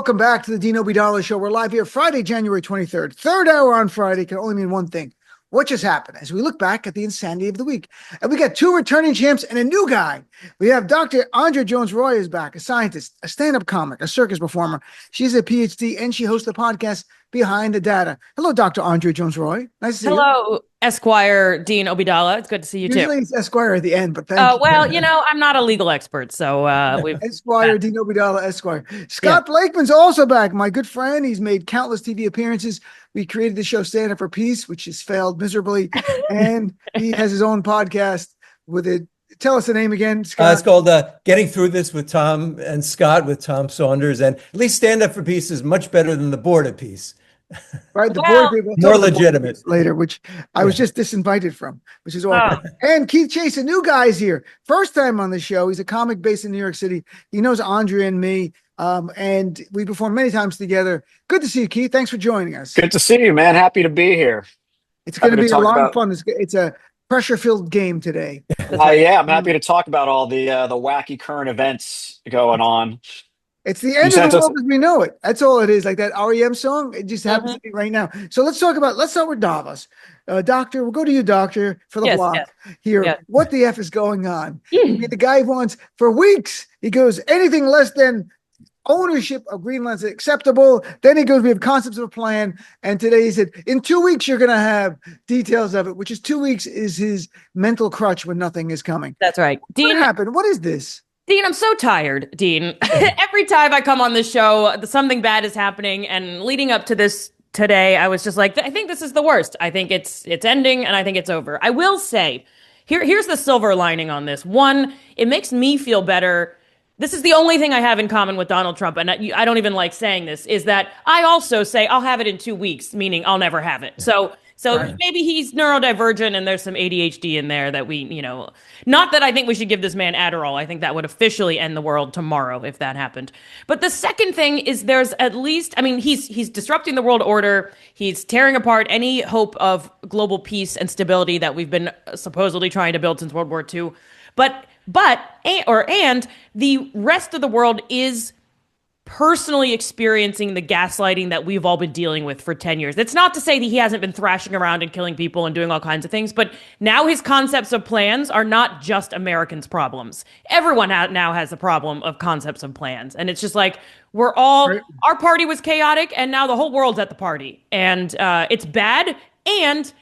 Welcome back to the Dean Obeidallah Show. We're live here Friday, January 23rd. Third hour on Friday can only mean one thing. What just happened? As we look back at the insanity of the week. And we got two returning champs and a new guy. We have Dr. Andrea Jones-Rooy is back, a scientist, a stand-up comic, a circus performer. She's a PhD and she hosts the podcast Behind the Data. Hello, Dr. Andrea Jones-Rooy. Nice to see you. Hello, Esquire Dean Obeidallah. It's good to see you Usually too. it's Esquire at the end, but thank you. Well, I'm not a legal expert, so we've Esquire, Dean Obeidallah, Esquire. Scott Blakeman's also back, my good friend. He's made countless TV appearances. We created the show Stand Up for Peace, which has failed miserably. And he has his own podcast with it. Tell us the name again, Scott. It's called Getting Through This with Tom and Scott with Tom Saunders. And at least Stand Up for Peace is much better than the Board of Peace. Right, the board people more legitimate later, which I was just disinvited from, which is awful. And Keith Chase, a new guy's here, first time on the show. He's a comic based in New York City. He knows Andrea and me, and we performed many times together. Good to see you, Keith. Thanks for joining us. Good to see you, man. Happy to be here. It's going to be a lot of fun. It's a pressure-filled game today. Yeah, I'm happy to talk about all the wacky current events going on. It's the end of the world as we know it. That's all it is. Like that REM song, it just happens to be right now. So let's start with Davos. Doctor, we'll go to you, Doctor, for the block here. Yes. What the F is going on? I mean, the guy wants, for weeks, he goes, anything less than ownership of Greenland is acceptable. Then he goes, we have concepts of a plan. And today he said, in 2 weeks, you're going to have details of it, which is 2 weeks is his mental crutch when nothing is coming. That's right. What happened? What is this? Dean, I'm so tired, Dean. Every time I come on this show, something bad is happening. And leading up to this today, I was just like, I think this is the worst. I think it's ending and I think it's over. I will say, here's the silver lining on this. One, it makes me feel better. This is the only thing I have in common with Donald Trump, and I don't even like saying this, is that I also say I'll have it in 2 weeks, meaning I'll never have it. So right. Maybe he's neurodivergent and there's some ADHD in there that we, not that I think we should give this man Adderall. I think that would officially end the world tomorrow if that happened. But the second thing is there's at least, he's disrupting the world order. He's tearing apart any hope of global peace and stability that we've been supposedly trying to build since World War II. But the rest of the world is personally experiencing the gaslighting that we've all been dealing with for 10 years. It's not to say that he hasn't been thrashing around and killing people and doing all kinds of things, but now his concepts of plans are not just Americans' problems. Everyone now has the problem of concepts of plans. And it's just like, our party was chaotic and now the whole world's at the party. And it's bad. And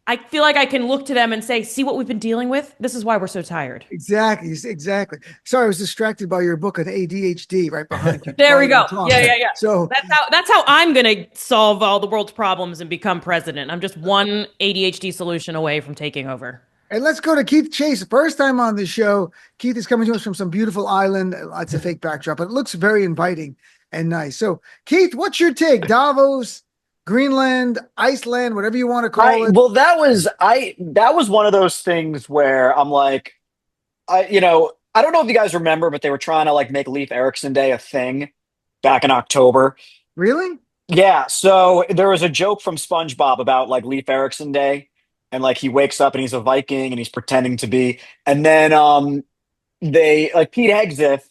I feel like I can look to them and say, see what we've been dealing with? This is why we're so tired. Exactly. Sorry, I was distracted by your book on ADHD right behind you. There we go. Yeah. So that's how I'm going to solve all the world's problems and become president. I'm just one ADHD solution away from taking over. And let's go to Keith Chase. First time on the show. Keith is coming to us from some beautiful island. It's a fake backdrop, but it looks very inviting and nice. So, Keith, what's your take? Davos, Greenland, Iceland, whatever you want to call it. Well, that was one of those things where I'm like, I don't know if you guys remember, but they were trying to make Leif Erikson Day a thing back in October. Really? Yeah. So there was a joke from SpongeBob about Leif Erikson Day, and he wakes up and he's a Viking and he's pretending to be, and then they Pete Hegseth,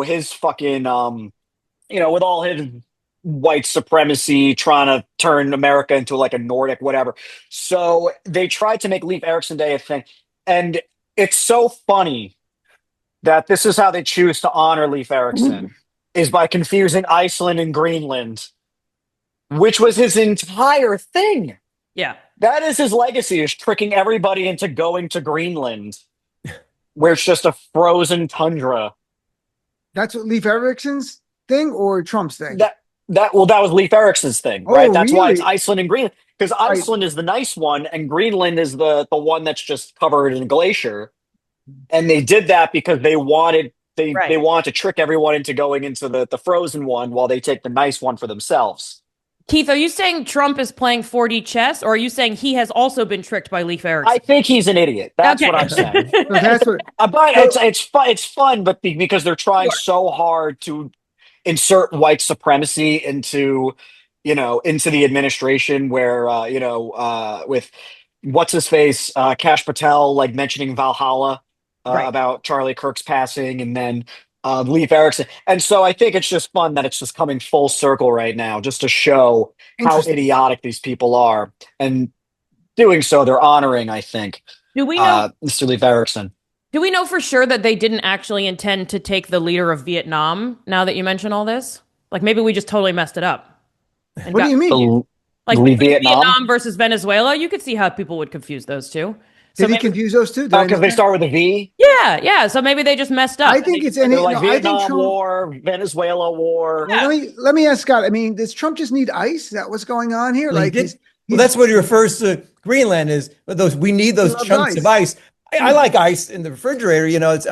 his fucking with all his white supremacy, trying to turn America into a Nordic, whatever. So they tried to make Leif Erikson Day a thing. And it's so funny that this is how they choose to honor Leif Erikson, is by confusing Iceland and Greenland, which was his entire thing. Yeah. That is his legacy, is tricking everybody into going to Greenland, where it's just a frozen tundra. That's what Leif Erikson's thing or Trump's thing? That was Leif Erikson's thing, right? That's really? why it's Iceland and Greenland, because Iceland is the nice one and Greenland is the one that's just covered in glacier. And they did that because they wanted to trick everyone into going into the frozen one while they take the nice one for themselves. Keith, are you saying Trump is playing 4D chess, or are you saying he has also been tricked by Leif Erikson? I think he's an idiot. That's what I'm saying. It's fun, but because they're trying so hard to insert white supremacy into the administration, where with what's his face, Kash Patel mentioning Valhalla about Charlie Kirk's passing, and then Leif Erikson. And so I think it's just fun that it's just coming full circle right now, just to show how Interesting. idiotic these people are. And doing so, they're honoring, I think, Do we know? Mr. Leif Erikson. Do we know for sure that they didn't actually intend to take the leader of Vietnam? Now that you mention all this, like maybe we just totally messed it up. What do you mean? Like Vietnam? Vietnam versus Venezuela, you could see how people would confuse those two. So Did he confuse those two? Because they start with a V? Yeah. So maybe they just messed up. I think it's any like no, Vietnam I think Trump, War, Venezuela War. Well, let me ask Scott. I mean, does Trump just need ice? Is that what's going on here? Well, like, well, that's what he refers to Greenland is. We need those chunks of ice. I like ice in the refrigerator, it's,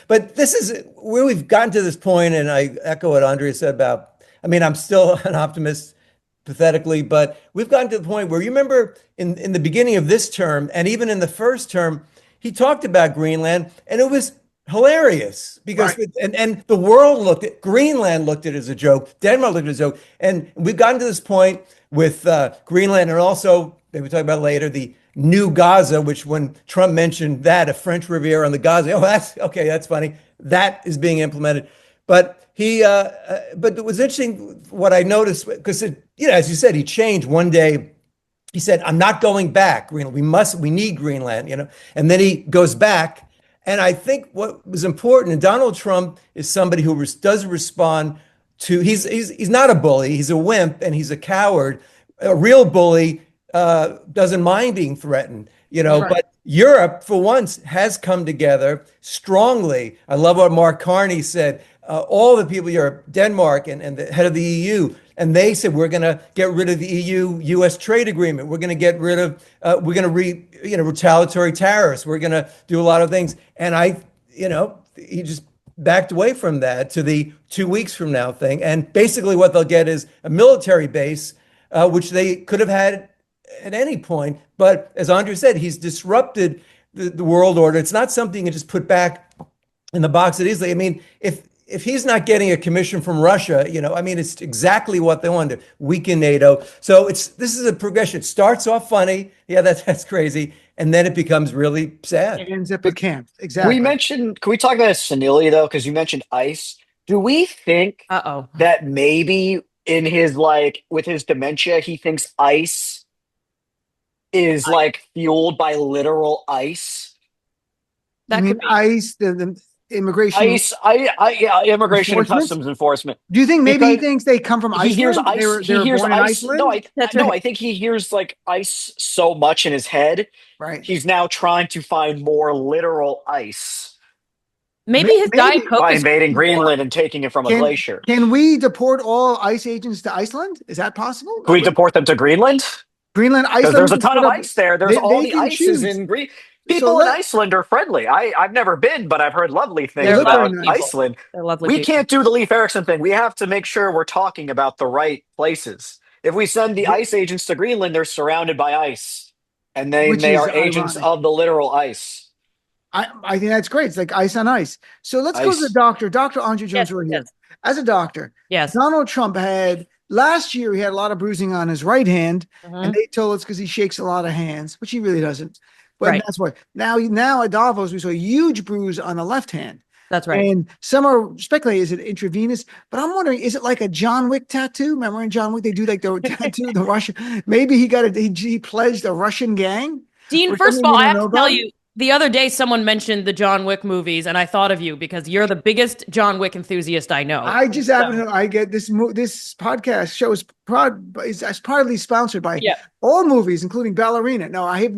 but this is where we've gotten to this point, and I echo what Andrea said about, I'm still an optimist, pathetically, but we've gotten to the point where you remember in the beginning of this term, and even in the first term, he talked about Greenland, and it was hilarious because, and the world Greenland looked at it as a joke, Denmark looked at it as a joke, and we've gotten to this point with Greenland, and also, they will talk about later, the New Gaza, which when Trump mentioned that, a French Riviera on the Gaza, that's funny. That is being implemented. But but it was interesting what I noticed, because, as you said, he changed one day. He said, I'm not going back, Greenland. We need Greenland, and then he goes back. And I think what was important, and Donald Trump is somebody who does respond to, he's not a bully, he's a wimp, and he's a coward. A real bully doesn't mind being threatened, but Europe, for once, has come together strongly. I love what Mark Carney said. All the people, Europe, Denmark, and the head of the EU, and they said, we're going to get rid of the EU-US trade agreement. We're going to get rid of, retaliatory tariffs. We're going to do a lot of things. And he just backed away from that to the 2 weeks from now thing. And basically what they'll get is a military base, which they could have had at any point. But as Andrea said, he's disrupted the world order. It's not something you can just put back in the box that easily. If he's not getting a commission from Russia, it's exactly what they want to weaken NATO. So this is a progression. It starts off funny. Yeah, that's crazy. And then it becomes really sad. It ends up at camp. Exactly. Can we talk about senility though? Because you mentioned ice. Do we think that maybe in his, with his dementia, he thinks ice is fueled by literal ice? That could be ice, the immigration. Immigration and customs enforcement. Do you think maybe he thinks they come from Iceland? He hears ice. They were born in ice. Iceland? I think he hears ice so much in his head. Right. He's now trying to find more literal ice. Maybe his Diet Coke by invading Greenland and taking it from a glacier. Can we deport all ICE agents to Iceland? Is that possible? Can we deport them to Greenland? Iceland. There's a ton of ice there. There's all the ices in Greenland. People in Iceland are friendly. I've never been, but I've heard lovely things about Iceland. We can't do the Leif Erikson thing. We have to make sure we're talking about the right places. If we send the ICE agents to Greenland, they're surrounded by ice. And they are agents of the literal ice. I think that's great. It's like ice on ice. So let's go to the doctor. Dr. Andrea Jones-Rooy here. As a doctor, Donald Trump last year, he had a lot of bruising on his right hand. And they told us because he shakes a lot of hands, which he really doesn't. But that's why now at Davos, we saw a huge bruise on the left hand. That's right. And some are speculating, is it intravenous? But I'm wondering, is it like a John Wick tattoo? Remember in John Wick, they do like the tattoo, the Russian, maybe he pledged a Russian gang? Dean, first of all, I have to tell you, the other day someone mentioned the John Wick movies, and I thought of you because you're the biggest John Wick enthusiast I know. I just happen to know, I get this podcast show is proudly sponsored by all movies, including Ballerina. No, I have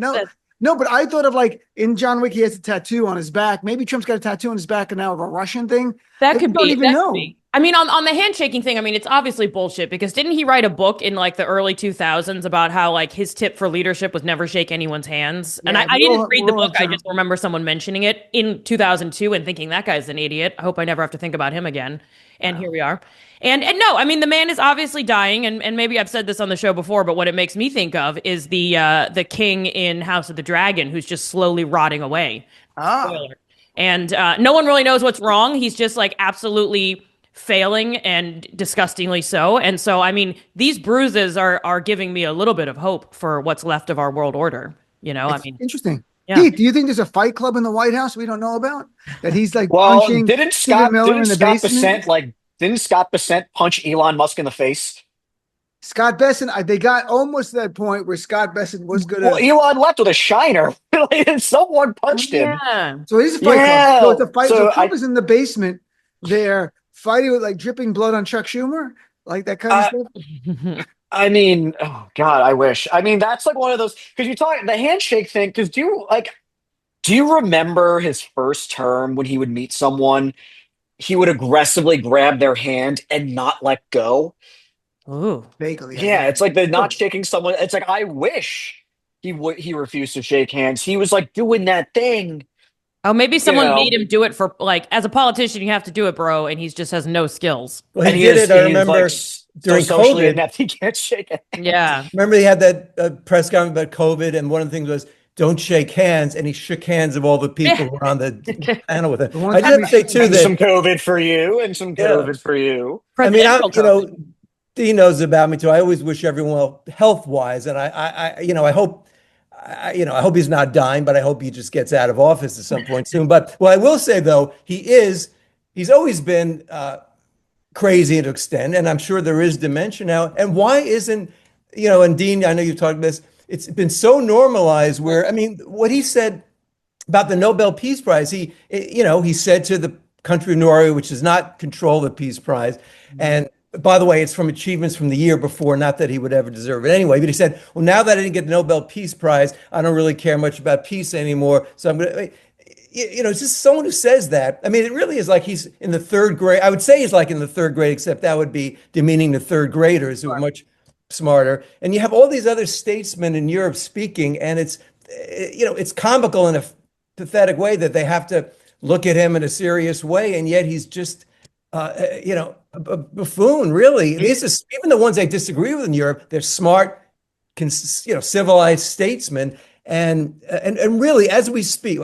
no, but I thought of in John Wick, he has a tattoo on his back. Maybe Trump's got a tattoo on his back and now of a Russian thing. That could be. Don't even know. On the handshaking thing, it's obviously bullshit because didn't he write a book in the early 2000s about how his tip for leadership was never shake anyone's hands? Yeah, and I didn't read the book. I just remember someone mentioning it in 2002 and thinking that guy's an idiot. I hope I never have to think about him again. And here we are. And no, the man is obviously dying, and maybe I've said this on the show before, but what it makes me think of is the king in House of the Dragon who's just slowly rotting away. Spoiler. And no one really knows what's wrong. He's just absolutely failing and disgustingly so. And so, these bruises are giving me a little bit of hope for what's left of our world order. Interesting. Yeah. Pete, do you think there's a fight club in the White House we don't know about? That he's like Well, punching didn't Stephen Scott Miller didn't in the Scott basement? Bessent didn't Scott Bessent punch Elon Musk in the face? Scott Bessent, they got almost to that point where Scott Bessent was going Well, to. Elon left with a shiner. Someone punched him. Yeah. So he's a fight club. Yeah. So it's a fight. So So Trump is in the basement there fighting with like dripping blood on Chuck Schumer, like that kind of stuff. I mean, oh God, I wish. I mean, that's like one of those because you talk the handshake thing. Because do you remember his first term when he would meet someone, he would aggressively grab their hand and not let go? Ooh. Vaguely. Yeah, it's like the not shaking someone. It's like I wish he refused to shake hands. He was like doing that thing. Oh, maybe someone made him do it for like as a politician, you have to do it, bro, and he just has no skills. Well, he did it. I remember during COVID. Inept, he can't shake it. Yeah. Remember, he had that press conference about COVID, and one of the things was don't shake hands, and he shook hands of all the people who were on the panel with him. I did say too that some COVID for you, and some COVID for you. I mean, Dean knows about me too. I always wish everyone well health wise, and I hope he's not dying, but I hope he just gets out of office at some point soon. But what I will say though, he's always been crazy to extent, and I'm sure there is dementia now. And why isn't and Dean, I know you've talked about this. It's been so normalized where I mean, what he said about the Nobel Peace Prize, he said to the country of Norway, which does not control the Peace Prize, and by the way, it's from achievements from the year before, not that he would ever deserve it anyway. But he said, well, now that I didn't get the Nobel Peace Prize, I don't really care much about peace anymore. So I'm going to, it's just someone who says that. I mean, it really is like he's in the third grade. I would say he's like in the third grade, except that would be demeaning to third graders who are much smarter. And you have all these other statesmen in Europe speaking, and it's comical in a pathetic way that they have to look at him in a serious way. And yet he's just, a buffoon, really. Even the ones I disagree with in Europe, they're smart, civilized statesmen. And really, as we speak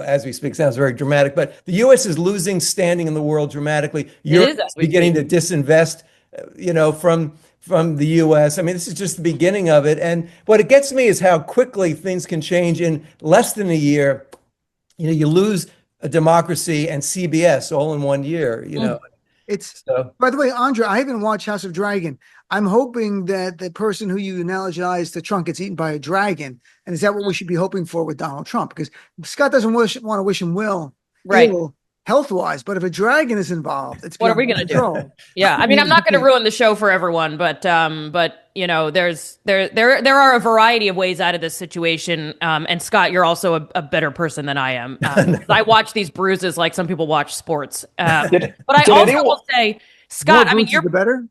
sounds very dramatic, but the U.S. is losing standing in the world dramatically. Europe is beginning to disinvest, from the U.S. I mean, this is just the beginning of it. And what it gets me is how quickly things can change in less than a year. You lose a democracy and CBS all in 1 year. By the way, Andrea, I haven't watched House of Dragon. I'm hoping that the person who you analogized to Trump gets eaten by a dragon. And is that what we should be hoping for with Donald Trump? Because Scott doesn't want to wish him ill health-wise, but if a dragon is involved, it's what are we going to do? Yeah, I mean, I'm not going to ruin the show for everyone, but there are a variety of ways out of this situation. And Scott, you're also a better person than I am. I watch these bruises like some people watch sports. But I also will say, Scott, I mean, you're better.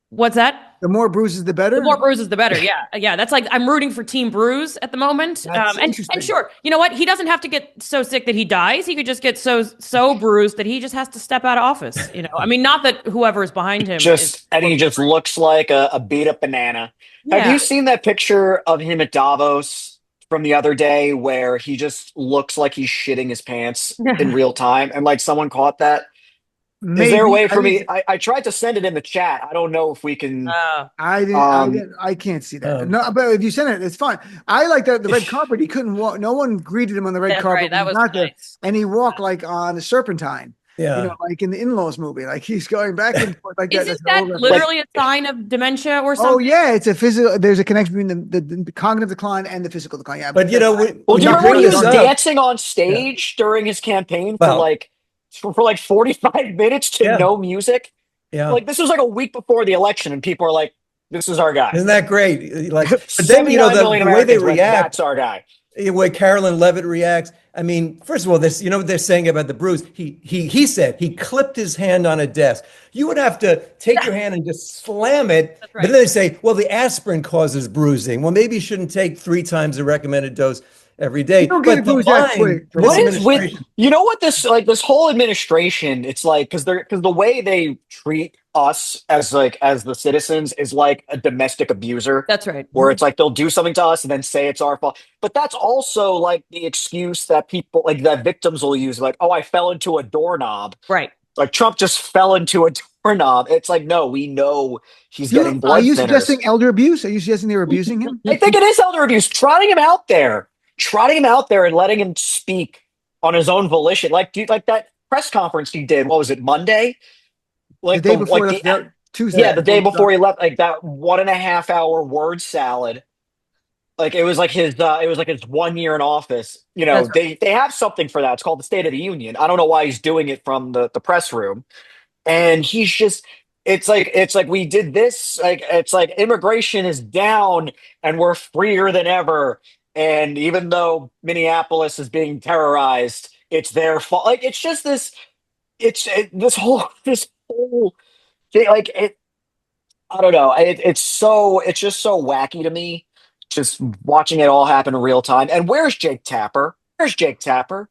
What's that? The more bruises, the better. The more bruises, the better. Yeah. That's like I'm rooting for Team Bruise at the moment. And sure, you know what? He doesn't have to get so sick that he dies. He could just get so bruised that he just has to step out of office. I mean, not that whoever is behind him he just looks like a beat up banana. Yeah. Have you seen that picture of him at Davos from the other day where he just looks like he's shitting his pants in real time? And like someone caught that. Maybe. Is there a way for me? I tried to send it in the chat. I don't know if we can. I can't see that. No, but if you send it, it's fine. I like the red carpet. He couldn't walk. No one greeted him on the red carpet. Right. That was nice. And he walked like on a serpentine. Yeah, like in the In-Laws movie, like he's going back and forth like that. Is that literally a sign of dementia or something? Oh yeah, it's a physical. There's a connection between the cognitive decline and the physical decline. Yeah, but do you remember when he was dancing on stage during his campaign for like 45 minutes to no music? Yeah, like this was like a week before the election, and people are like, "This is our guy." Isn't that great? Like, but then the way they react, that's our guy. The way Carolyn Levitt reacts. I mean, first of all, what they're saying about the bruise. He said he clipped his hand on a desk. You would have to take your hand and just slam it. Right. But then they say, well, the aspirin causes bruising. Well, maybe you shouldn't take 3 times the recommended dose every day. You don't get bruised that quick. What is with this whole administration? It's like because the way they treat us as the citizens is like a domestic abuser. That's right. Where it's like they'll do something to us and then say it's our fault. But that's also like the excuse that people that victims will use, like, oh, I fell into a doorknob. Right. Like Trump just fell into a doorknob. It's like, no, we know he's getting blood thinners. Are you suggesting elder abuse? Are you suggesting they were abusing him? I think it is elder abuse. Trotting him out there. trotting him out there and letting him speak on his own volition. Like, dude, like that press conference he did, what was it, Monday? The Like day before Tuesday. yeah, the day before he left, like that 1.5 hour word salad. Like it was like his 1 year in office. You know, That's right. they have something for that. It's called the State of the Union. I don't know why he's doing it from the press room. And he's just it's like we did this, like it's like immigration is down and we're freer than ever. And even though Minneapolis is being terrorized, it's their fault. Like it's just this whole thing, like it I don't know. It's just so wacky to me, just watching it all happen in real time. And where's Jake Tapper? Where's Jake Tapper?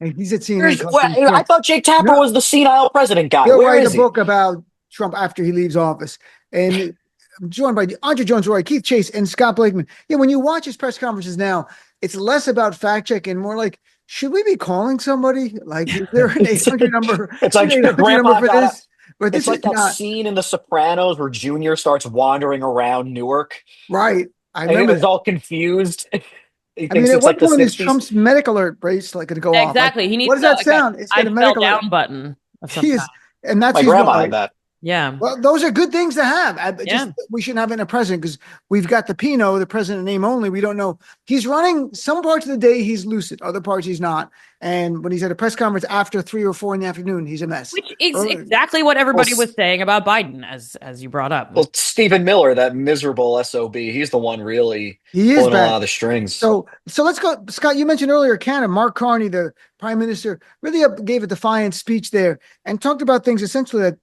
And he's at CNN. I thought Jake Tapper was the senile president guy. He'll Where write is a he? book about Trump after he leaves office. And I'm joined by Andrea Jones-Rooy, Keith Chase, and Scott Blakeman. Yeah, when you watch his press conferences now, it's less about fact check and more like, should we be calling somebody? Like, is there an 800 number? It's like an 800 Grandpa number for this? But It's this like is that not scene in The Sopranos where Junior starts wandering around Newark. right. I And remember he's that. all confused. He I mean, thinks at it's what like the point is 60s. Trump's medic alert bracelet going to go off? Exactly. Like, He needs what does that sound? It's got I a fell medical down alert. button of some He is, kind. and that's My his grandma why. had that. Yeah. Well, those are good things to have. Yeah. We shouldn't have it in a president because we've got the Pinot, the president name only. We don't know. He's running some parts of the day. He's lucid. Other parts he's not. And when he's at a press conference after 3 or 4 in the afternoon, he's a mess. Which is exactly what everybody was saying about Biden, as you brought up. Well, Stephen Miller, that miserable SOB, he's the one really He is pulling a bad. lot of the strings. So let's go. Scott, you mentioned earlier Canada. Mark Carney, the prime minister, really gave a defiant speech there and talked about things essentially that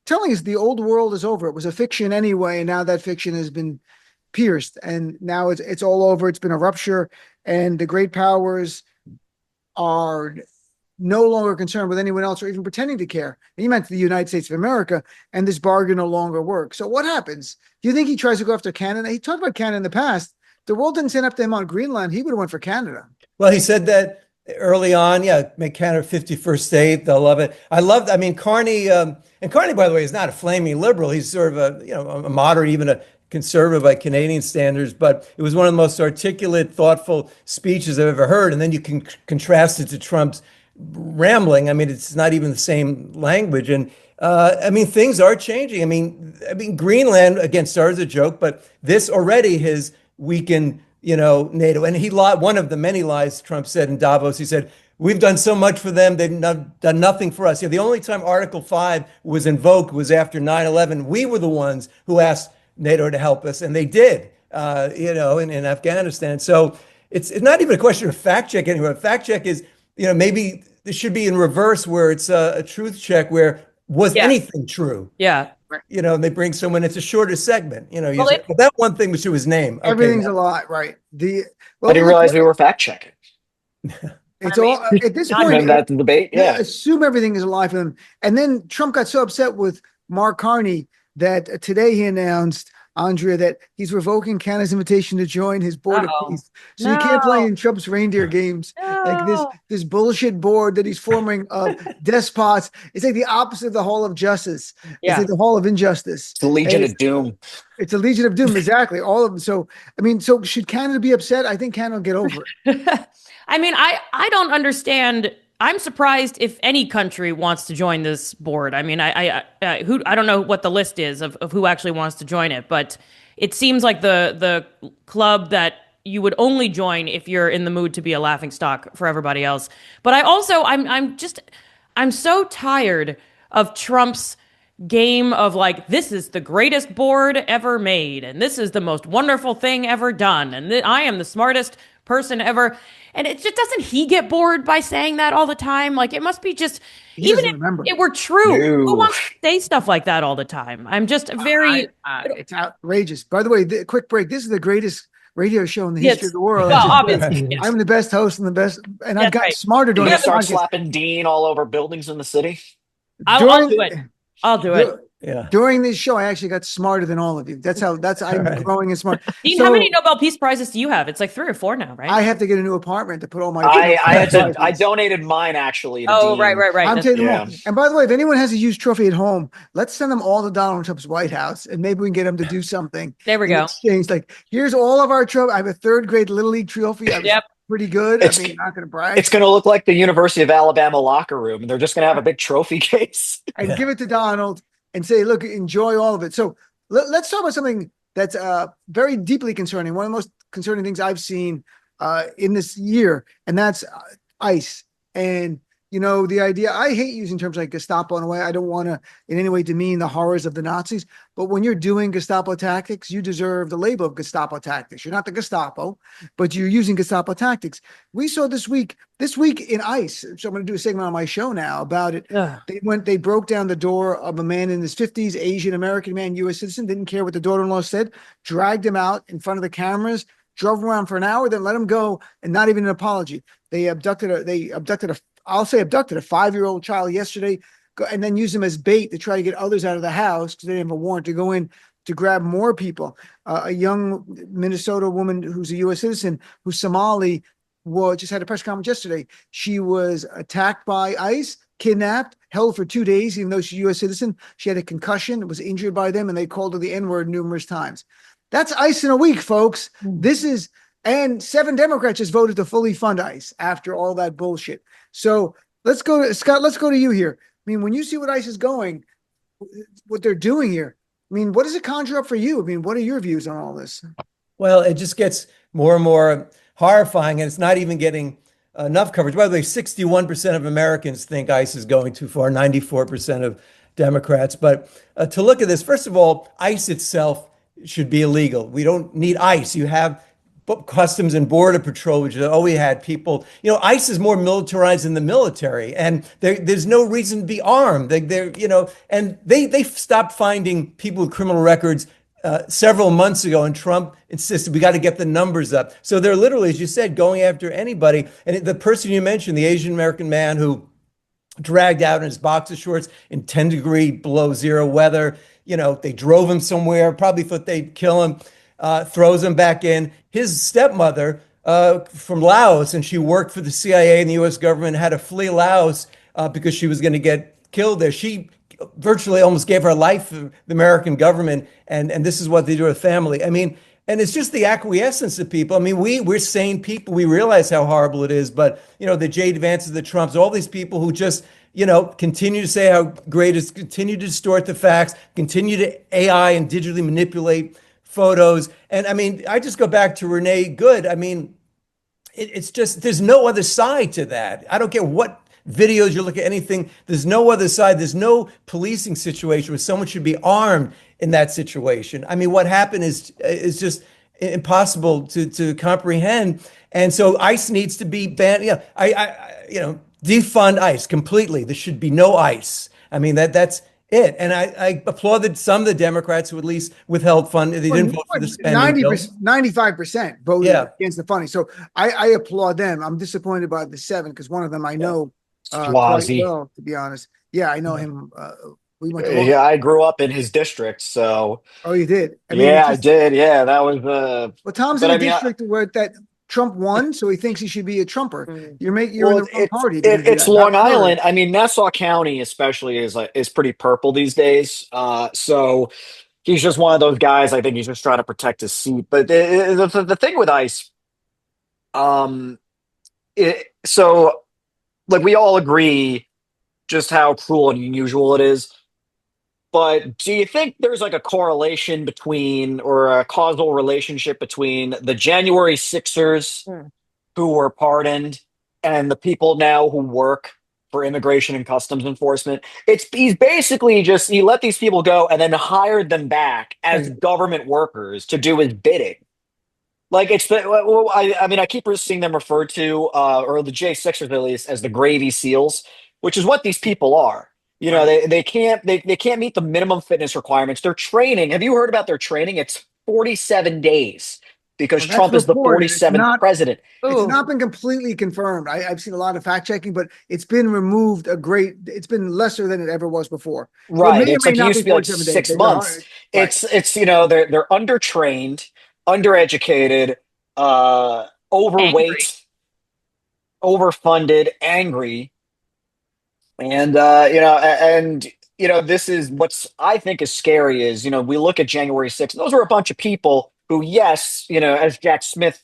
telling us the old world is over. It was a fiction anyway, and now that fiction has been pierced, and now it's all over. It's been a rupture, and the great powers are no longer concerned with anyone else or even pretending to care. And he meant the United States of America, and this bargain no longer works. So what happens? Do you think he tries to go after Canada? He talked about Canada in the past. The world didn't stand up to him on Greenland. He would have went for Canada. Well, he said that early on. Yeah, make Canada 51st state. They'll love it. I mean, Carney, and Carney, by the way, is not a flaming liberal. He's sort of a moderate, even a conservative by Canadian standards, but it was one of the most articulate, thoughtful speeches I've ever heard. And then you can contrast it to Trump's rambling. I mean, it's not even the same language. And I mean, things are changing. I mean, Greenland, again, started as a joke, but this already has weakened, NATO. And he lied. One of the many lies Trump said in Davos, he said, we've done so much for them. They've done nothing for us. Yeah, the only time Article 5 was invoked was after 9/11. We were the ones who asked NATO to help us, and they did, in Afghanistan. So it's not even a question of fact check anymore. Fact check is, maybe this should be in reverse, where it's a truth check, where was anything true? Yeah. And they bring someone, it's a shorter segment, that one thing was to his name. Okay, everything's a lot, right? I didn't realize we were fact checking. It's all at this point. That's the debate. Yeah. Assume everything is alive for him. And then Trump got so upset with Mark Carney that today he announced, Andrea, that he's revoking Canada's invitation to join his board of peace. So you can't play in Trump's reindeer games. Like this bullshit board that he's forming of despots. It's like the opposite of the Hall of Justice. It's like the Hall of Injustice. It's the Legion of Doom. It's a Legion of Doom, exactly. All of them. So, I mean, so should Canada be upset? I think Canada will get over it. I mean, I don't understand. I'm surprised if any country wants to join this board. I mean, I don't know what the list is of who actually wants to join it, but it seems like the club that you would only join if you're in the mood to be a laughingstock for everybody else. But I'm so tired of Trump's game of like, this is the greatest board ever made, and this is the most wonderful thing ever done, and I am the smartest person ever. And it just doesn't he get bored by saying that all the time? Like, it must be just, even if it were true, who wants to say stuff like that all the time? I'm just very... it's outrageous. By the way, quick break. This is the greatest radio show in the history of the world. Well, obviously. Yes. I'm the best host and I've gotten smarter during You're this. gonna start slapping Dean all over buildings in the city? I'll do it. I'll do it. Yeah. During this show, I actually got smarter than all of you. I'm growing and smart. Dean, how many Nobel Peace Prizes do you have? It's like 3 or 4 now, right? I have to get a new apartment to put all my. I donated mine actually. To Dean. Right. I'm taking them all. And by the way, if anyone has a used trophy at home, let's send them all to Donald Trump's White House, and maybe we can get them to do something. There we go. Exchange, like, here's all of our trophy. I have a 3rd grade Little League trophy. I was pretty good. It's I mean, not going to brag. it's going to look like the University of Alabama locker room, and they're just going to have a big trophy case and give it to Donald and say, "Look, enjoy all of it." So let's talk about something that's very deeply concerning. One of the most concerning things I've seen in this year, and that's ICE. And the idea, I hate using terms like Gestapo in a way. I don't want to in any way demean the horrors of the Nazis, but when you're doing Gestapo tactics, you deserve the label of Gestapo tactics. You're not the Gestapo, but you're using Gestapo tactics. We saw this week in ICE. So I'm going to do a segment on my show now about it. They broke down the door of a man in his 50s, Asian American man, U.S. citizen, didn't care what the daughter-in-law said, dragged him out in front of the cameras, drove him around for an hour, then let him go, and not even an apology. They abducted a 5-year-old child yesterday, and then used him as bait to try to get others out of the house because they didn't have a warrant to go in to grab more people. A young Minnesota woman who's a U.S. citizen, who's Somali, just had a press conference yesterday. She was attacked by ICE, kidnapped, held for 2 days, even though she's a U.S. citizen. She had a concussion, was injured by them, and they called her the N-word numerous times. That's ICE in a week, folks. And 7 Democrats just voted to fully fund ICE after all that bullshit. So let's go to Scott. Let's go to you here. I mean, when you see what ICE is going, what they're doing here, I mean, what does it conjure up for you? I mean, what are your views on all this? Well, it just gets more and more horrifying, and it's not even getting enough coverage. By the way, 61% of Americans think ICE is going too far, 94% of Democrats. But to look at this, first of all, ICE itself should be illegal. We don't need ICE. You have Customs and Border Patrol, which is always had people. ICE is more militarized than the military, and there's no reason to be armed. And they stopped finding people with criminal records several months ago, and Trump insisted we got to get the numbers up. So they're literally, as you said, going after anybody. And the person you mentioned, the Asian American man who dragged out in his boxer shorts in 10-degree below zero weather. They drove him somewhere, probably thought they'd kill him. Throws him back in. His stepmother from Laos, and she worked for the CIA and the U.S. government, had to flee Laos because she was going to get killed there. She virtually almost gave her life to the American government, and this is what they do to her family. I mean, and it's just the acquiescence of people. I mean, we're sane people. We realize how horrible it is, but the J.D. Vances, the Trumps, all these people who just continue to say how great it is, continue to distort the facts, continue to AI and digitally manipulate photos. And I mean, I just go back to Renee Good. I mean, it's just, there's no other side to that. I don't care what videos you look at, anything. There's no other side. There's no policing situation where someone should be armed in that situation. I mean, what happened is just impossible to comprehend. And so ICE needs to be banned. Defund ICE completely. There should be no ICE. I mean, that's it. And I applauded some of the Democrats who at least withheld funding. They didn't vote for the spending bill. 95% voted against the funding. So I applaud them. I'm disappointed by the 7 because one of them I know quite well, to be honest. Yeah, I know him. We went to I grew up in his district, so. Oh, you did? I did. Yeah, that was Well, Tom's in a district where that Trump won, so he thinks he should be a Trumper. You're in the wrong party. It's Long Island. I mean, Nassau County especially is pretty purple these days. So he's just one of those guys. I think he's just trying to protect his seat. But the thing with ICE, so like we all agree just how cruel and unusual it is. But do you think there's like a correlation between or a causal relationship between the January Sixers who were pardoned and the people now who work for immigration and customs enforcement? He's basically he let these people go and then hired them back as government workers to do his bidding. Like I keep seeing them referred to, or the J6ers at least, as the gravy seals, which is what these people are. They can't meet the minimum fitness requirements. Their training, have you heard about their training? It's 47 days because Trump is the 47th president. It's not been completely confirmed. I've seen a lot of fact checking, but it's been removed it's been lesser than it ever was before. Right. It's like it used to be like 6 months. It's they're undertrained, undereducated, overweight, overfunded, angry. And, this is what's I think is scary is, we look at January 6th. Those were a bunch of people who, yes, as Jack Smith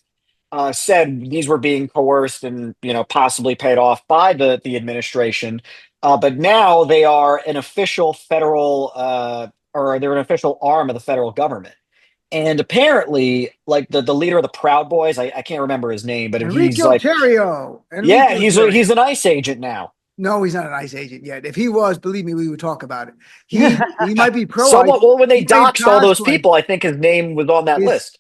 said these were being coerced and possibly paid off by the administration. But now they are an official federal or they're an official arm of the federal government. And apparently, like the leader of the Proud Boys, I can't remember his name, but he's Enrico like, Tarrio. yeah, Enrico Tarrio. he's an ICE agent now. No, he's not an ICE agent yet. If he was, believe me, we would talk about it. He might be pro. Well, when they doxed all those people, I think his name was on that list.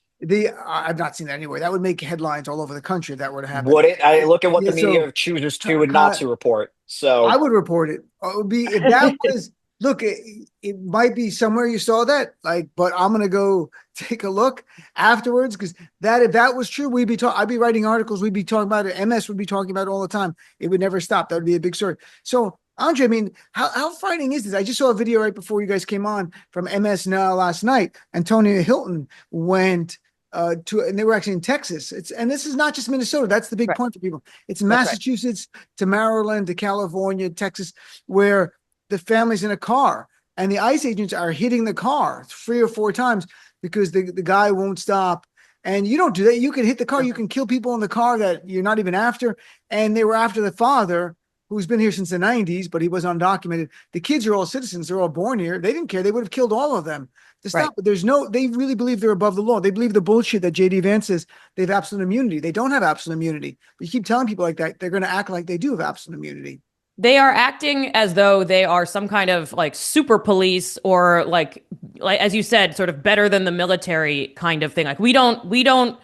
I've not seen that anywhere. That would make headlines all over the country if that were to happen. Would it? I look at what the media chooses to and not to report. So I would report it. It would be if that was. Look, it might be somewhere you saw that, but I'm gonna go take a look afterwards because if that was true, I'd be writing articles. We'd be talking about it. MS would be talking about it all the time. It would never stop. That would be a big story. So, Andre, I mean, how frightening is this? I just saw a video right before you guys came on from MS Now last night. Antonia Hilton went and they were actually in Texas. And this is not just Minnesota. That's the big point for people. It's Massachusetts to Maryland to California, Texas, where the family's in a car and the ICE agents are hitting the car 3 or 4 times because the guy won't stop. And you don't do that. You can hit the car. You can kill people in the car that you're not even after. And they were after the father who's been here since the 90s, but he was undocumented. The kids are all citizens. They're all born here. They didn't care. They would have killed all of them to stop. But they really believe they're above the law. They believe the bullshit that JD Vance says they have absolute immunity. They don't have absolute immunity. But you keep telling people like that, they're going to act like they do have absolute immunity. They are acting as though they are some kind of super police or like as you said, sort of better than the military kind of thing. Like I don't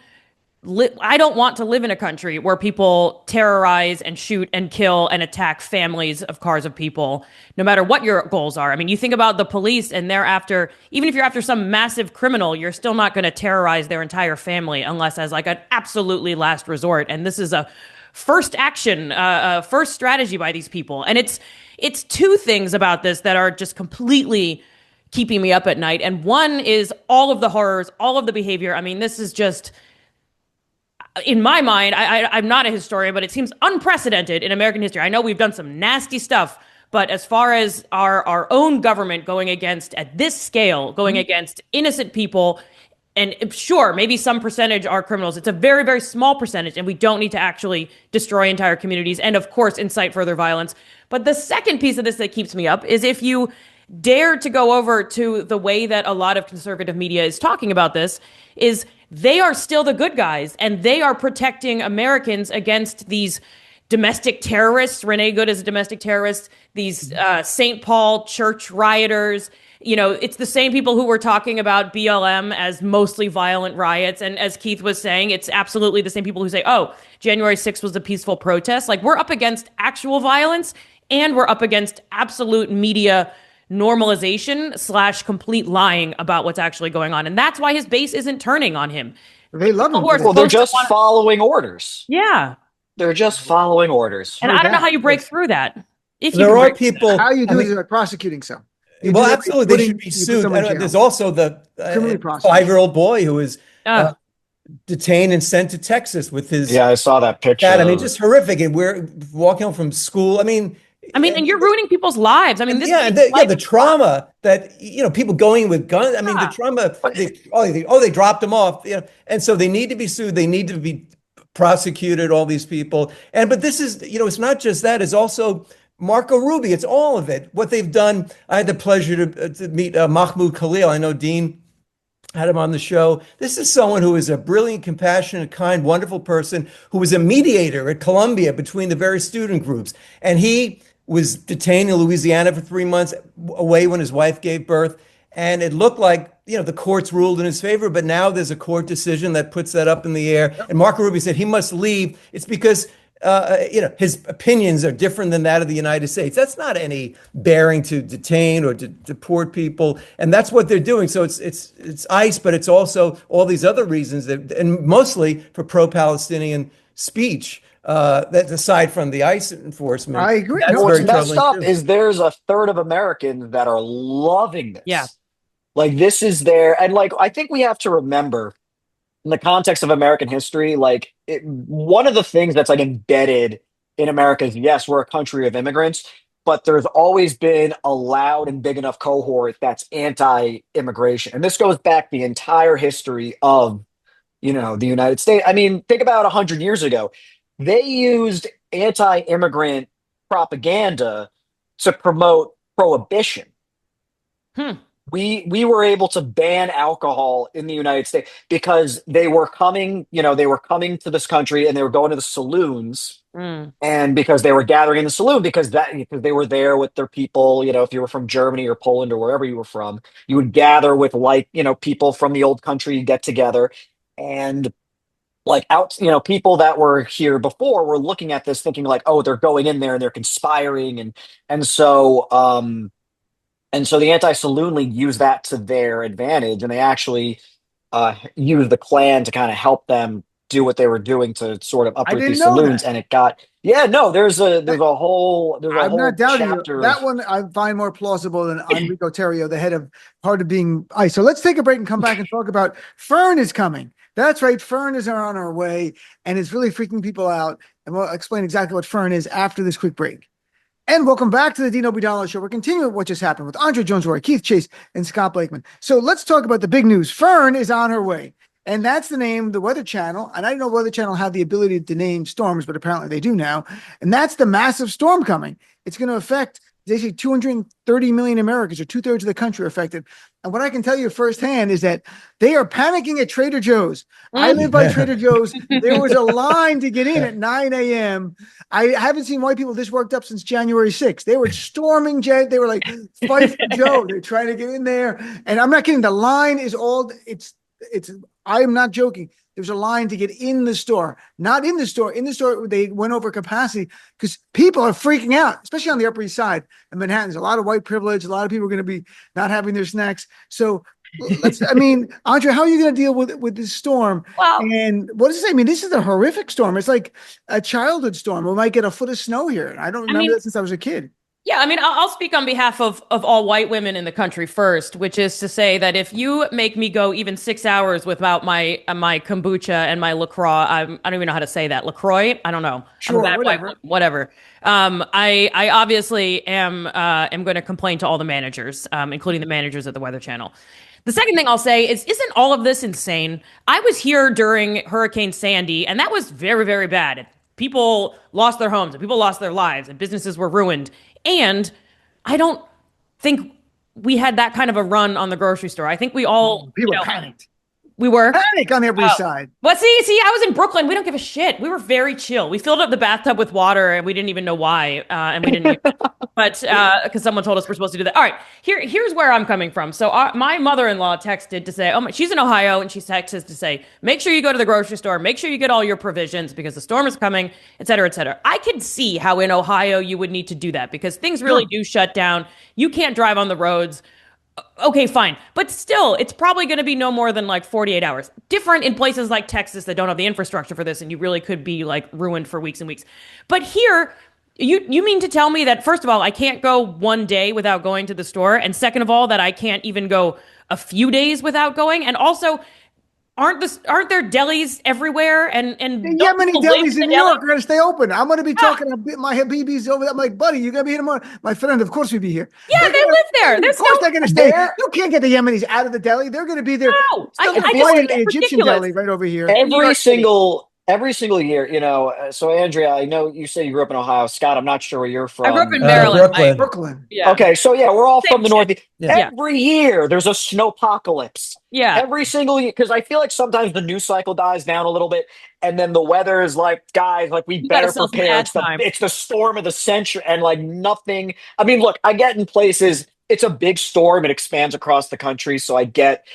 want to live in a country where people terrorize and shoot and kill and attack families of cars of people, no matter what your goals are. I mean, you think about the police and even if you're after some massive criminal, you're still not going to terrorize their entire family unless as an absolutely last resort. And this is a first action, first strategy by these people. And it's 2 things about this that are just completely keeping me up at night. And one is all of the horrors, all of the behavior. I mean, this is just, in my mind, I'm not a historian, but it seems unprecedented in American history. I know we've done some nasty stuff, but as far as our own government going against, at this scale, going against innocent people, and sure, maybe some percentage are criminals. It's a very, very small percentage, and we don't need to actually destroy entire communities and, of course, incite further violence. But the second piece of this that keeps me up is if you dare to go over to the way that a lot of conservative media is talking about this, is they are still the good guys, and they are protecting Americans against these domestic terrorists. Renee Good is a domestic terrorist. These St. Paul church rioters. It's the same people who were talking about BLM as mostly violent riots. And as Keith was saying, it's absolutely the same people who say, oh, January 6th was a peaceful protest. We're up against actual violence, and we're up against absolute media normalization / complete lying about what's actually going on. And that's why his base isn't turning on him. They love him. Well, they're just following orders. Yeah. They're just following orders. And I don't know how you break through that. There are people. How you do it is by prosecuting some. Well, absolutely. They should be sued. There's also the 5-year-old boy who was detained and sent to Texas with his. Yeah, I saw that picture. I mean, just horrific. And we're walking home from school. I mean, and you're ruining people's lives. I mean, this the trauma that people going with guns. I mean, the trauma. They dropped them off. And so they need to be sued. They need to be prosecuted. All these people. But this is it's not just that. It's also Marco Rubio. It's all of it. What they've done. I had the pleasure to meet Mahmoud Khalil. I know Dean had him on the show. This is someone who is a brilliant, compassionate, kind, wonderful person who was a mediator at Columbia between the various student groups. And he was detained in Louisiana for 3 months, away when his wife gave birth. And it looked like, the courts ruled in his favor, but now there's a court decision that puts that up in the air. And Marco Rubio said he must leave. It's because his opinions are different than that of the United States. That's not any bearing to detain or to deport people, and that's what they're doing. So it's ICE, but it's also all these other reasons and mostly for pro-Palestinian speech. That's aside from the ICE enforcement. I agree. What's messed up is there's a third of Americans that are loving this. Yeah, this is their, and I think we have to remember, in the context of American history, one of the things that's embedded in America is, yes, we're a country of immigrants, but there's always been a loud and big enough cohort that's anti-immigration. And this goes back the entire history of, the United States. I mean, think about 100 years ago. They used anti-immigrant propaganda to promote prohibition. Hmm. We were able to ban alcohol in the United States because they were coming, to this country and they were going to the saloons, and because they were gathering in the saloon because they were there with their people. If you were from Germany or Poland or wherever you were from, you would gather with people from the old country, get together, and people that were here before were looking at this thinking like, oh, they're going in there and they're conspiring, and so the anti-saloon league used that to their advantage, and they actually used the Klan to kind of help them do what they were doing to sort of uproot these saloons. That. And it got, there's a whole I'm not doubting chapter you. That one I find more plausible than Enrico Terrio, the head of part of being ICE. So let's take a break and come back and talk about Fern is coming. That's right. Fern is on our way, and it's really freaking people out. And we'll explain exactly what Fern is after this quick break. And welcome back to the Dean Obeidallah Show. We're continuing what just happened with Andrea Jones-Rooy, Keith Chase, and Scott Blakeman. So let's talk about the big news. Fern is on her way. And that's the name, the Weather Channel. And I didn't know Weather Channel had the ability to name storms, but apparently they do now. And that's the massive storm coming. It's going to affect, they say 230 million Americans, or 2/3 of the country are affected. And what I can tell you firsthand is that they are panicking at Trader Joe's. I live by Trader Joe's. There was a line to get in at 9 a.m. I haven't seen white people this worked up since January 6th. They were storming Jed. They were like, fight for Joe. They're trying to get in there. And I'm not kidding. The line is I am not joking. There's a line to get in the store, not in the store. In the store, they went over capacity because people are freaking out, especially on the Upper East Side of Manhattan. There's a lot of white privilege. A lot of people are going to be not having their snacks. So Andrea, how are you going to deal with this storm? Wow. And what does it say? I mean, this is a horrific storm. It's like a childhood storm. We might get a foot of snow here. I don't remember that since I was a kid. Yeah, I mean, I'll speak on behalf of all white women in the country first, which is to say that if you make me go even 6 hours without my kombucha and my LaCroix, I don't even know how to say that. LaCroix? I don't know. Sure, whatever. I obviously am going to complain to all the managers, including the managers at the Weather Channel. The second thing I'll say is, isn't all of this insane? I was here during Hurricane Sandy, and that was very, very bad. People lost their homes, and people lost their lives, and businesses were ruined. And I don't think we had that kind of a run on the grocery store. I think we all people panicked. We were panic on the Upper East Side. Well, see, I was in Brooklyn. We don't give a shit. We were very chill. We filled up the bathtub with water, and we didn't even know why. And we didn't, but because someone told us we're supposed to do that. All right, here's where I'm coming from. So my mother-in-law texted to say, she's in Ohio, and she texted to say, make sure you go to the grocery store, make sure you get all your provisions because the storm is coming, et cetera, et cetera. I could see how in Ohio you would need to do that because things really do shut down. You can't drive on the roads. Okay, fine. But still, it's probably going to be no more than like 48 hours. Different in places like Texas that don't have the infrastructure for this, and you really could be like ruined for weeks and weeks. But here, you mean to tell me that, first of all, I can't go one day without going to the store, and second of all, that I can't even go a few days without going? And also, aren't there delis everywhere? And the Yemeni delis in New York are going to stay open. I'm going to be talking to my Habibis over there. I'm like, buddy, you're going to be here tomorrow. My friend, of course, we'd be here. Yeah, they live there. Of course, they're going to stay. You can't get the Yemenis out of the deli. They're going to be there. No, I just think the Egyptian deli right over here. Every single year, so Andrea, I know you say you grew up in Ohio. Scott, I'm not sure where you're from. I grew up in Maryland. Brooklyn. Yeah. Okay, so yeah, we're all Same from the Northeast. Yeah. Every year there's a snowpocalypse. Yeah. Every single year, because I feel like sometimes the news cycle dies down a little bit, and then the weather is like, guys, like we better prepare. It's the storm of the century, and like nothing. I mean, look, I get in places, it's a big storm, it expands across the country, so I get,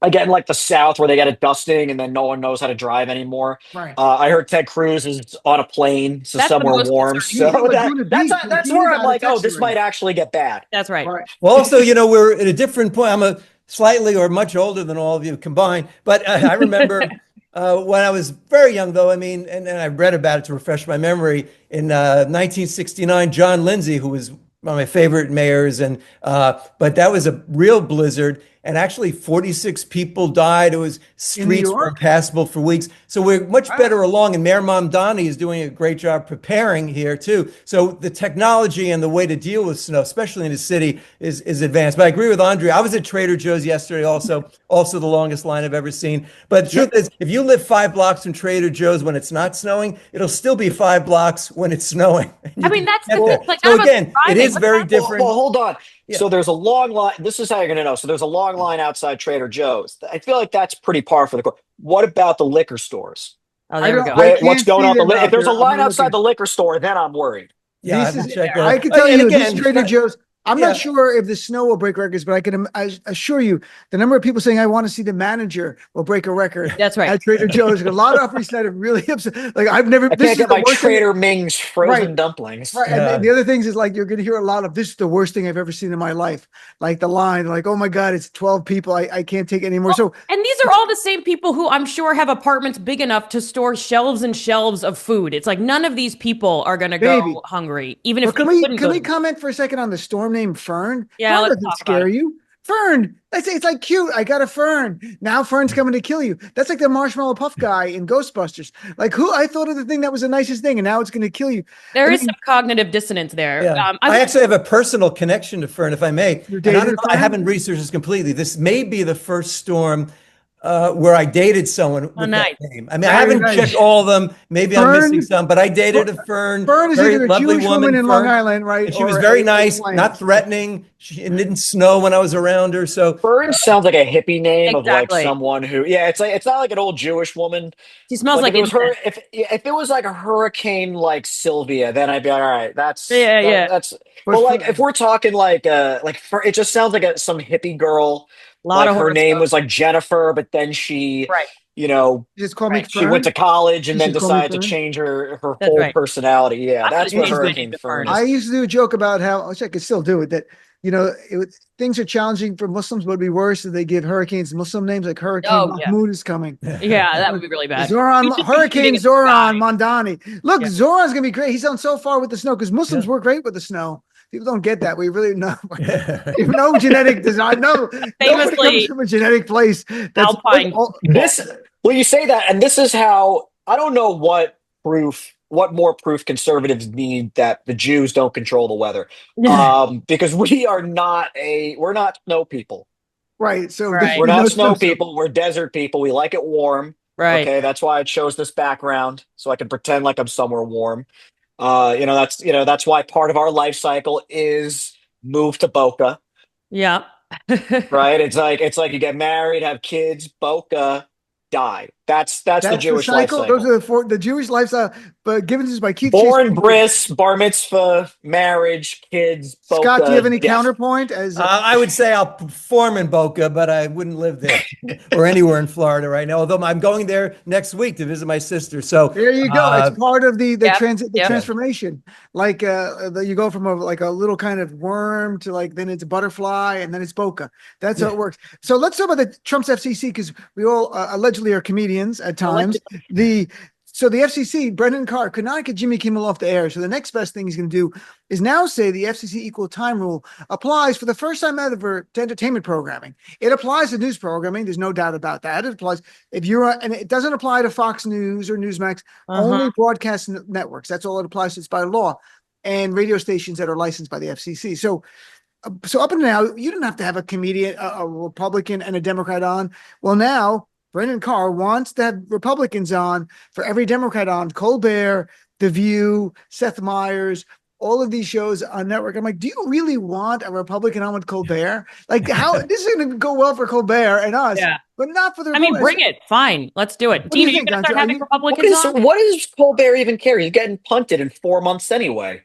I get in like the South where they get a dusting and then no one knows how to drive anymore. Right. I heard Ted Cruz is on a plane, so somewhere warm. So that's where I'm like, this might actually get bad. That's right. Well, also, we're at a different point. I'm a slightly or much older than all of you combined, but I remember when I was very young, though. I mean, and I read about it to refresh my memory. In 1969, John Lindsay, who was one of my favorite mayors, but that was a real blizzard. and actually 46 people died. It was streets were impassable for weeks. So we're much better along, and Mayor Mamdani is doing a great job preparing here too. So the technology and the way to deal with snow, especially in the city, is advanced. But I agree with Andrea. I was at Trader Joe's yesterday also the longest line I've ever seen. But the truth is, if you live 5 blocks from Trader Joe's when it's not snowing, it'll still be 5 blocks when it's snowing. I mean, that's the thing. Like, so again, it is very different. Well, hold on. Yeah. So there's a long line. This is how you're going to know. So there's a long line outside Trader Joe's. I feel like that's pretty par for the course. What about the liquor stores? Oh, there we go. What's going on? If there's a line outside the liquor store, then I'm worried. Yeah, I can tell you, this Trader Joe's. I'm not sure if the snow will break records, but I assure you, the number of people saying I want to see the manager will break a record. That's right. At Trader Joe's, a lot of Upper East Side are really upset. Like I can't get my Trader Ming's frozen dumplings. Right, and the other things is like you're going to hear a lot of this is the worst thing I've ever seen in my life. Like the line, like, oh my God, it's 12 people. I can't take it anymore. Well, and these are all the same people who I'm sure have apartments big enough to store shelves and shelves of food. It's like none of these people are going to go hungry, even if can we comment for a second on the storm named Fern? Yeah, Fern doesn't scare you. Fern, it's like cute. I got a fern. Now Fern's coming to kill you. That's like the marshmallow puff guy in Ghostbusters. Like I thought of the thing that was the nicest thing, and now it's going to kill you. There is some cognitive dissonance there. Yeah. I actually have a personal connection to Fern, if I may. I haven't researched this completely. This may be the first storm where I dated someone with that name. I mean, I haven't checked all of them. Maybe I'm missing some, but I dated a Fern. Fern is either a Jewish woman in Long Island, right? And she was very nice, not threatening. It didn't snow when I was around her. So Fern sounds like a hippie name of like someone who, it's not like an old Jewish woman. She smells like it was her. If it was like a hurricane like Sylvia, then I'd be like, all right, that's that's. Well, like if we're talking like it just sounds like some hippie girl. Like her name was like Jennifer, but then she, just call me Fern. She went to college and then decided to change her whole personality. Yeah, that's what Hurricane Fern is. I used to do a joke about how, which I could still do it, that things are challenging for Muslims, but it'd be worse if they give hurricanes Muslim names, like Hurricane Mahmoud is coming. Yeah, that would be really bad. Hurricane Zoran Mondani. Look, Zoran's gonna be great. He's on so far with the snow because Muslims work great with the snow. People don't get that. We really know. You know genetic design. No, famously comes from a genetic place. That's Alpine. You say that, and this is how I don't know what more proof conservatives need that the Jews don't control the weather. Because we're not snow people. Right. So we're not snow people. We're desert people. We like it warm. Right. Okay. That's why I chose this background so I can pretend like I'm somewhere warm. That's why part of our life cycle is move to Boca. Yeah. Right. It's like you get married, have kids, Boca, die. That's the Jewish life cycle. Those are the Jewish lifestyle, but given this by Keith Born, bris, bar mitzvah, marriage, kids, Boca. Scott, do you have any counterpoint? I would say I'll perform in Boca, but I wouldn't live there or anywhere in Florida right now. Although I'm going there next week to visit my sister. So there you go. It's part of the transformation. Like you go from a little kind of worm to then it's butterfly and then it's Boca. That's how it works. So let's talk about the Trump's FCC because we all allegedly are comedians at times. So the FCC, Brendan Carr, could not get Jimmy Kimmel off the air. So the next best thing he's going to do is now say the FCC equal time rule applies for the first time ever to entertainment programming. It applies to news programming. There's no doubt about that. It applies and it doesn't apply to Fox News or Newsmax, only broadcast networks. That's all it applies to. It's by law, and radio stations that are licensed by the FCC. So up until now, you didn't have to have a comedian, a Republican and a Democrat on. Well, now Brendan Carr wants to have Republicans on for every Democrat on. Colbert, The View, Seth Meyers, all of these shows on network. I'm like, do you really want a Republican on with Colbert? Like, how this is going to go well for Colbert and us, but not for the Republicans. Bring it. Fine. Let's do it. Dean, are you going to start having Republicans on? What does Colbert even care? He's getting punted in 4 months anyway.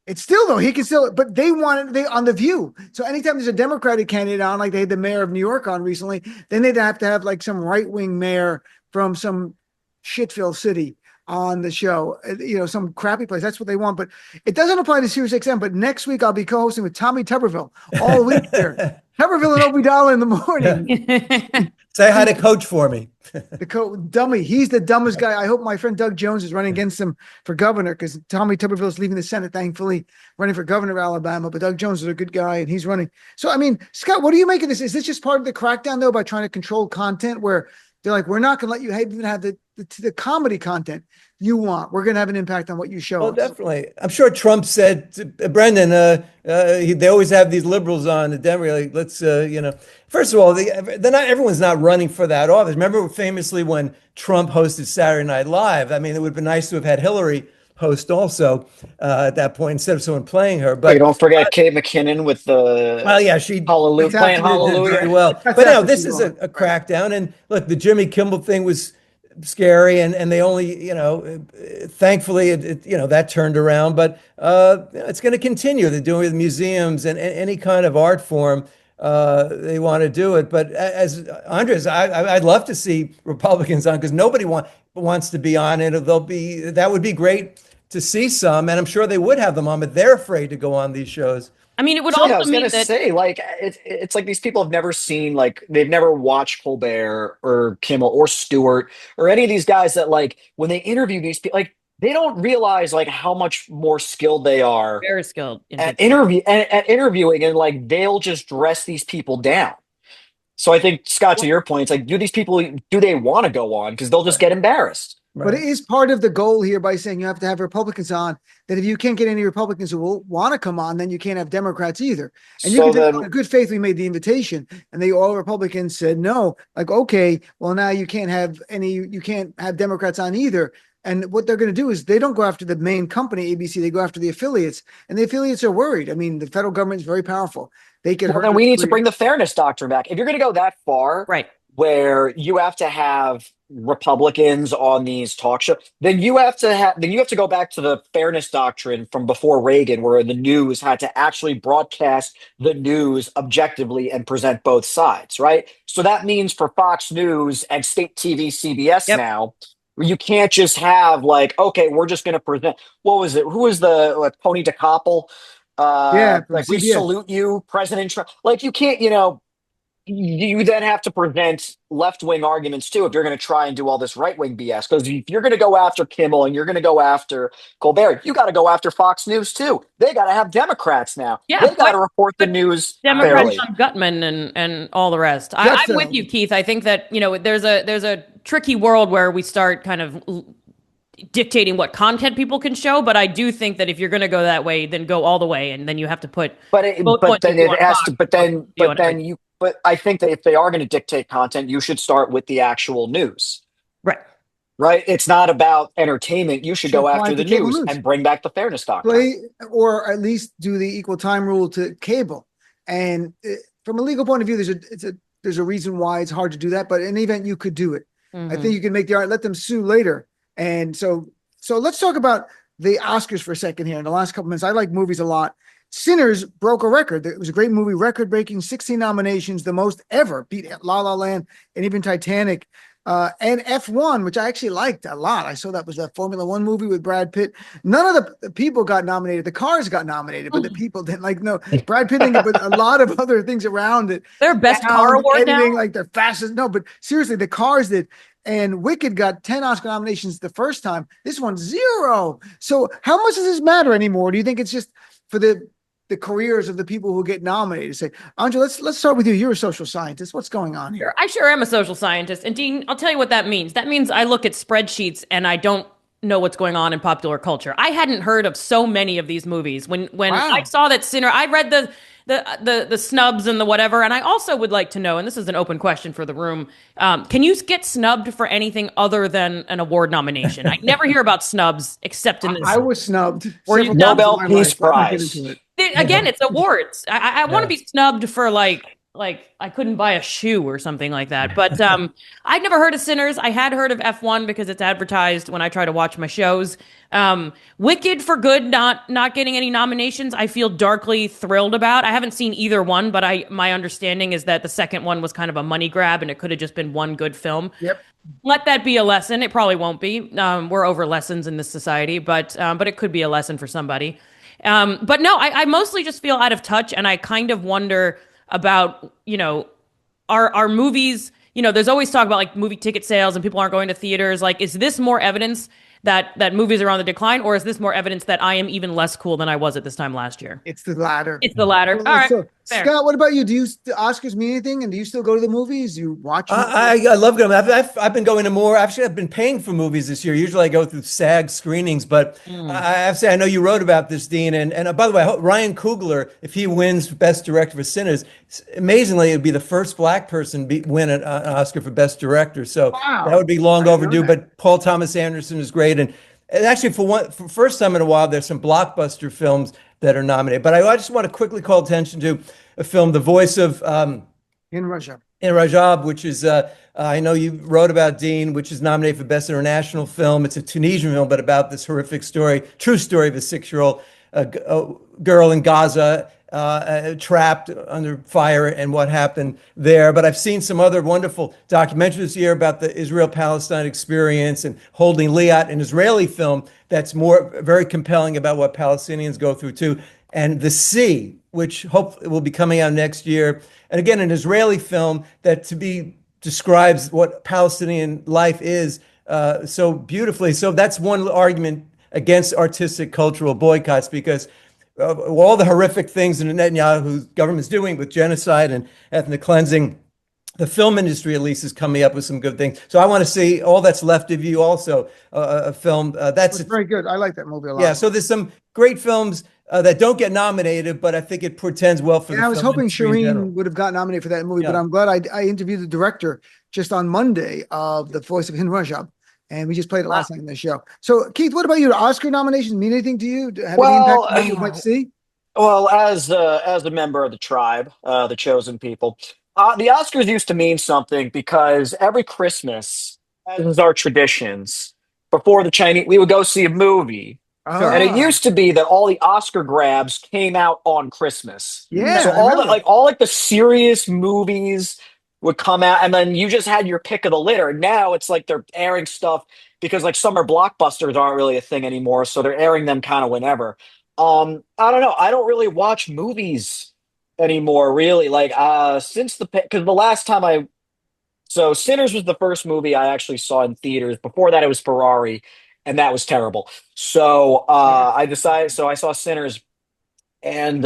It's still though, he can still, but they on The View. So anytime there's a Democratic candidate on, like they had the mayor of New York on recently, then they'd have to have like some right-wing mayor from some shitful city on the show, some crappy place. That's what they want, but it doesn't apply to SiriusXM. But next week I'll be co-hosting with Tommy Tuberville all week here. Tuberville and Obeidallah in the morning. Say hi to Coach for me. Dummy. He's the dumbest guy. I hope my friend Doug Jones is running against him for governor, because Tommy Tuberville is leaving the Senate, thankfully, running for governor of Alabama. But Doug Jones is a good guy, and he's running. So, I mean, Scott, what do you make of this? Is this just part of the crackdown, though, by trying to control content where they're like, we're not going to let you even have the comedy content you want. We're going to have an impact on what you show. Well, definitely. I'm sure Trump said to Brendan, they always have these liberals on the Denver. Like, let's, first of all, everyone's not running for that office. Remember famously when Trump hosted Saturday Night Live? I mean, it would have been nice to have had Hillary host also at that point instead of someone playing her. But don't forget Kate McKinnon with the she playing Hallelujah very well. But no, this is a crackdown. And look, the Jimmy Kimmel thing was scary, and they only, thankfully that turned around. But it's going to continue. They're doing it with museums and any kind of art form. They want to do it. But as Andres, I'd love to see Republicans on, because nobody wants to be on it. That would be great to see some, and I'm sure they would have them on, but they're afraid to go on these shows. I mean, it would also mean that say, like, it's like these people have never seen, like, they've never watched Colbert or Kimmel or Stewart or any of these guys that, like, when they interview these people, like, they don't realize, like, how much more skilled they are. Very skilled at interviewing, and, like, they'll just dress these people down. So I think, Scott, to your point, it's like, do they want to go on? Because they'll just get embarrassed. Right. But it is part of the goal here by saying you have to have Republicans on, that if you can't get any Republicans who will want to come on, then you can't have Democrats either. And in good faith, we made the invitation, and all Republicans said no. Like, okay, well, now you can't have Democrats on either. And what they're going to do is they don't go after the main company, ABC, they go after the affiliates, and the affiliates are worried. I mean, the federal government is very powerful. They can. Well, then we need to bring the fairness doctrine back. If you're going to go that far, right, where you have to have Republicans on these talk shows, then you have to go back to the fairness doctrine from before Reagan, where the news had to actually broadcast the news objectively and present both sides, right? So that means for Fox News and state TV, CBS now, you can't just have, like, okay, we're just going to present. What was it? Who was the Tony DeCoppel? Like, we salute you, President Trump. Like, you can't, you then have to present left-wing arguments too if you're going to try and do all this right-wing BS. Because if you're going to go after Kimmel and you're going to go after Colbert, you got to go after Fox News too. They got to have Democrats now. Yeah, they got to report the news. Democrats on Gutman and all the rest. I'm with you, Keith. I think that there's a tricky world where we start kind of dictating what content people can show, but I do think that if you're going to go that way, then go all the way, and then you have to put. But I think that if they are going to dictate content, you should start with the actual news. Right. It's not about entertainment. You should go after the news and bring back the fairness doctrine. Or at least do the equal time rule to cable. And from a legal point of view, there's a reason why it's hard to do that. But in any event, you could do it. Mm-hmm. I think you can make the argument, let them sue later. And so let's talk about the Oscars for a second here. In the last couple minutes, I like movies a lot. Sinners broke a record. It was a great movie, record-breaking, 16 nominations, the most ever, beat La La Land and even Titanic. And F1, which I actually liked a lot. I saw that was a Formula One movie with Brad Pitt. None of the people got nominated. The cars got nominated, but the people didn't. Like, no, Brad Pitt didn't get, but a lot of other things around it. Their best car award now? Like their fastest. No, but seriously, the cars did. And Wicked got 10 Oscar nominations the first time. This one's 0. So how much does this matter anymore? Do you think it's just for the careers of the people who get nominated? Say, Andrea, let's start with you. You're a social scientist. What's going on here? I sure am a social scientist. And Dean, I'll tell you what that means. That means I look at spreadsheets and I don't know what's going on in popular culture. I hadn't heard of so many of these movies. When I saw that Sinner, I read the snubs and the whatever. And I also would like to know, and this is an open question for the room, can you get snubbed for anything other than an award nomination? I never hear about snubs except in this. I was snubbed. Were you Nobel Peace Prize? Again, it's awards. I want to be snubbed for, like, like I couldn't buy a shoe or something like that. But I'd never heard of Sinners. I had heard of F1 because it's advertised when I try to watch my shows. Wicked for Good not getting any nominations, I feel darkly thrilled about. I haven't seen either one, but my understanding is that the second one was kind of a money grab and it could have just been one good film. Yep. Let that be a lesson. It probably won't be. We're over lessons in this society, but it could be a lesson for somebody. But no, I mostly just feel out of touch, and I kind of wonder about, our movies, there's always talk about like movie ticket sales and people aren't going to theaters. Like, is this more evidence that movies are on the decline, or is this more evidence that I am even less cool than I was at this time last year? It's the latter. It's the latter. All right. So, Scott, what about you? Do the Oscars mean anything? And do you still go to the movies? You watch? I love going. I've been going to more. Actually, I've been paying for movies this year. Usually I go through SAG screenings, but I have to say, I know you wrote about this, Dean. And by the way, I hope Ryan Coogler, if he wins Best Director for Sinners, amazingly, it would be the first Black person win an Oscar for Best Director. So that would be long overdue. But Paul Thomas Anderson is great. And actually, for first time in a while, there's some blockbuster films that are nominated. But I just want to quickly call attention to a film, The Voice of In Rajab. In Rajab, which is, I know you wrote about, Dean, which is nominated for Best International Film. It's a Tunisian film, but about this horrific story, true story of a 6-year-old girl in Gaza trapped under fire and what happened there. But I've seen some other wonderful documentaries this year about the Israel-Palestine experience, and Holding Liat, an Israeli film that's very compelling about what Palestinians go through too. And The Sea, which hopefully will be coming out next year. And again, an Israeli film that describes what Palestinian life is so beautifully. So that's one argument against artistic cultural boycotts, because all the horrific things that Netanyahu's government's doing with genocide and ethnic cleansing, the film industry at least is coming up with some good things. So I want to see All That's Left of You, also a film that's very good. I like that movie a lot. Yeah, so there's some great films that don't get nominated, but I think it portends well for the film. I was hoping Shireen would have got nominated for that movie, but I'm glad I interviewed the director just on Monday of The Voice of Hind Rajab, and we just played it last night in the show. So, Keith, what about you? The Oscar nominations mean anything to you? Have any impact on what you might see? Well, as a member of the tribe, the chosen people, the Oscars used to mean something because every Christmas, as is our traditions, before the Chinese, we would go see a movie. And it used to be that all the Oscar grabs came out on Christmas. Yeah. So all the serious movies would come out, and then you just had your pick of the litter. Now it's like they're airing stuff because like summer blockbusters aren't really a thing anymore, so they're airing them kind of whenever. I don't know. I don't really watch movies anymore, really. Like because the last time so Sinners was the first movie I actually saw in theaters. Before that, it was Ferrari, and that was terrible. So I saw Sinners, and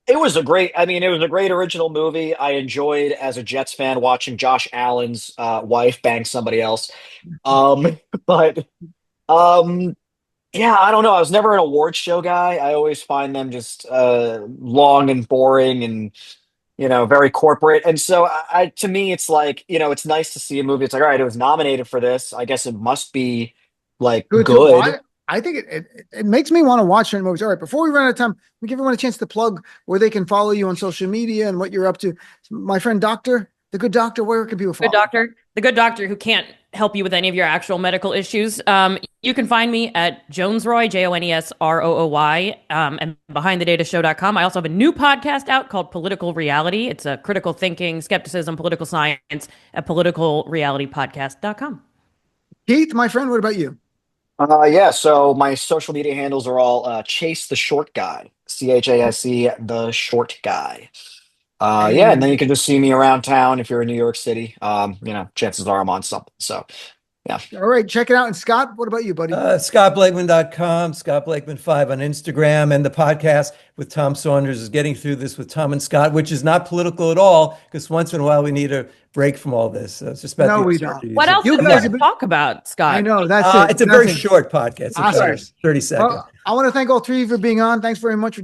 it was a great original movie. I enjoyed, as a Jets fan, watching Josh Allen's wife bang somebody else. But yeah, I don't know. I was never an awards show guy. I always find them just long and boring and, very corporate. And so to me, it's like, it's nice to see a movie. It's like, all right, it was nominated for this. I guess it must be like good. I think it makes me want to watch certain movies. All right, before we run out of time, we give everyone a chance to plug where they can follow you on social media and what you're up to. My friend the Good Doctor, where can people follow? The Good Doctor, who can't help you with any of your actual medical issues. You can find me at Jones-Rooy, JONESROOY, and BehindTheDataShow.com. I also have a new podcast out called Political Reality. It's a critical thinking, skepticism, political science at PoliticalRealityPodcast.com. Keith, my friend, what about you? So my social media handles are all Chase the Short Guy, CHASE the Short Guy. And then you can just see me around town if you're in New York City. Chances are I'm on something. So, yeah. All right, check it out. And Scott, what about you, buddy? ScottBlakeman.com, ScottBlakeman5 on Instagram, and the podcast with Tom Saunders is Getting Through This with Tom and Scott, which is not political at all, because once in a while we need a break from all this. So it's just about no, we don't. What else is there to talk about, Scott? I know, that's it. It's a very short podcast. It's 30 seconds. Well, I want to thank all three of you for being on. Thanks very much for